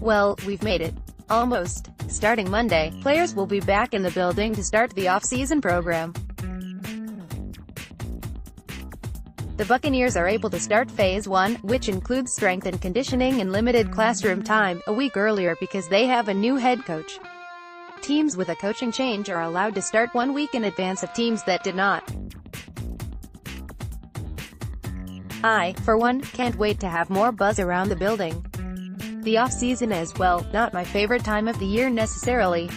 Well, we've made it. Almost. Starting Monday, players will be back in the building to start the off-season program. The Buccaneers are able to start Phase 1, which includes strength and conditioning and limited classroom time, a week earlier because they have a new head coach. Teams with a coaching change are allowed to start 1 week in advance of teams that did not. I, for one, can't wait to have more buzz around the building. The off-season is, well, not my favorite time of the year necessarily.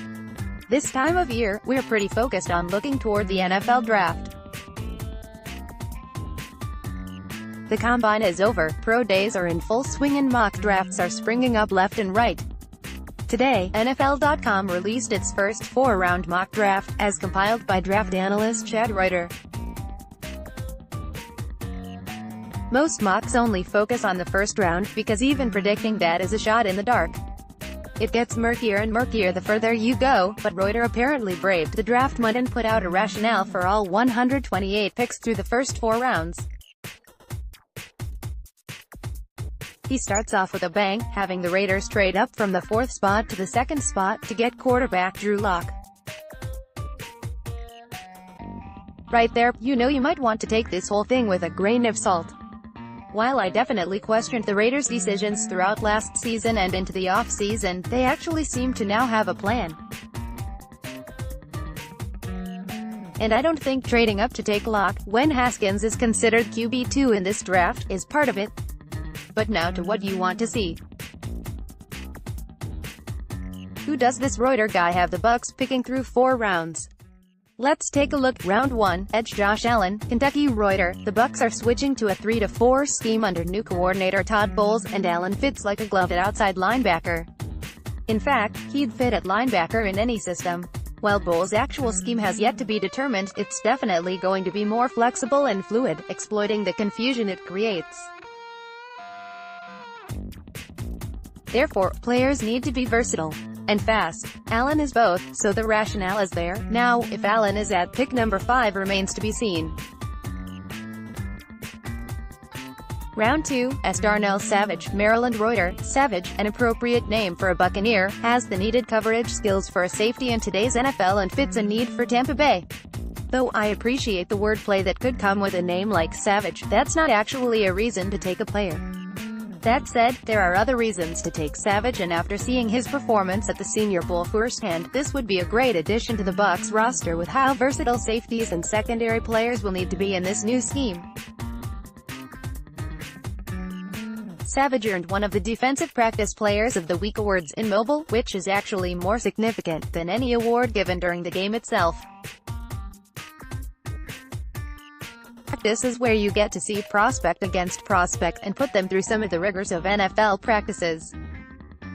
This time of year, we're pretty focused on looking toward the NFL draft. The combine is over, pro days are in full swing and mock drafts are springing up left and right. Today, NFL.com released its first 4-round mock draft, as compiled by draft analyst Chad Reuter. Most mocks only focus on the first round, because even predicting that is a shot in the dark. It gets murkier and murkier the further you go, but Reuter apparently braved the draft mud and put out a rationale for all 128 picks through the first 4 rounds. He starts off with a bang, having the Raiders trade up from the 4th spot to the 2nd spot to get quarterback Drew Lock. Right there, you know you might want to take this whole thing with a grain of salt. While I definitely questioned the Raiders' decisions throughout last season and into the off-season, they actually seem to now have a plan. And I don't think trading up to take Lock, when Haskins is considered QB2 in this draft, is part of it. But now to what you want to see. Who does this Reuter guy have the Bucs picking through 4 rounds? Let's take a look. Round 1, edge Josh Allen, Kentucky. Reuter, the Bucs are switching to a 3-4 scheme under new coordinator Todd Bowles, and Allen fits like a glove at outside linebacker. In fact, he'd fit at linebacker in any system. While Bowles' actual scheme has yet to be determined, it's definitely going to be more flexible and fluid, exploiting the confusion it creates. Therefore, players need to be versatile and fast. Allen is both, so the rationale is there. Now, if Allen is at pick number 5 remains to be seen. Round 2, Darnell Savage, Maryland. Reuter, Savage, an appropriate name for a Buccaneer, has the needed coverage skills for a safety in today's NFL and fits a need for Tampa Bay. Though I appreciate the wordplay that could come with a name like Savage, that's not actually a reason to take a player. That said, there are other reasons to take Savage, and after seeing his performance at the Senior Bowl firsthand, this would be a great addition to the Bucs roster with how versatile safeties and secondary players will need to be in this new scheme. Savage earned one of the Defensive Practice Players of the Week awards in mobile, which is actually more significant than any award given during the game itself. This is where you get to see prospect against prospect and put them through some of the rigors of NFL practices.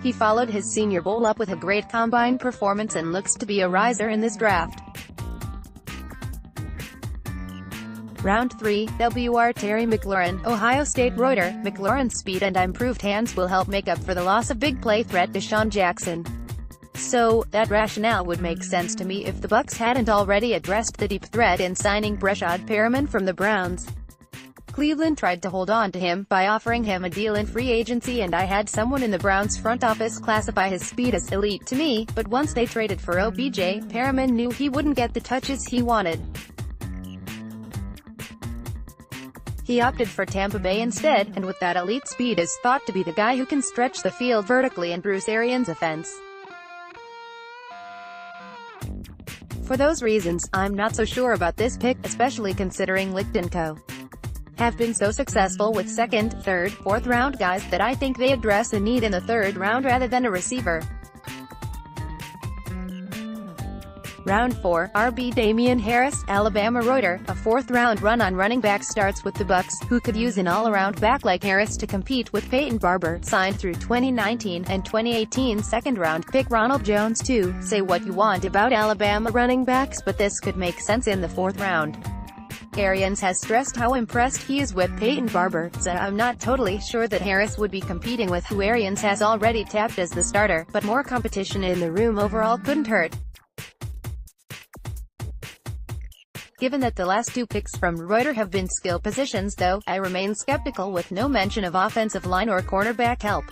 He followed his Senior Bowl up with a great combine performance and looks to be a riser in this draft. Round 3, WR Terry McLaurin, Ohio State. Reuter, McLaurin's speed and improved hands will help make up for the loss of big play threat Deshaun Jackson. So, that rationale would make sense to me if the Bucs hadn't already addressed the deep threat in signing Breshad Perriman from the Browns. Cleveland tried to hold on to him by offering him a deal in free agency, and I had someone in the Browns front office classify his speed as elite to me, but once they traded for OBJ, Perriman knew he wouldn't get the touches he wanted. He opted for Tampa Bay instead, and with that elite speed is thought to be the guy who can stretch the field vertically and Bruce Arians' offense. For those reasons, I'm not so sure about this pick, especially considering Licht & Co. have been so successful with 2nd, 3rd, 4th round guys that I think they address a need in the 3rd round rather than a receiver. Round 4, RB Damian Harris, Alabama. Reuter, a 4th round run on running back starts with the Bucs, who could use an all-around back like Harris to compete with Peyton Barber, signed through 2019, and 2018 2nd round pick Ronald Jones too. Say what you want about Alabama running backs, but this could make sense in the 4th round. Arians has stressed how impressed he is with Peyton Barber, so I'm not totally sure that Harris would be competing with who Arians has already tapped as the starter, but more competition in the room overall couldn't hurt. Given that the last 2 picks from Reuter have been skill positions though, I remain skeptical with no mention of offensive line or cornerback help.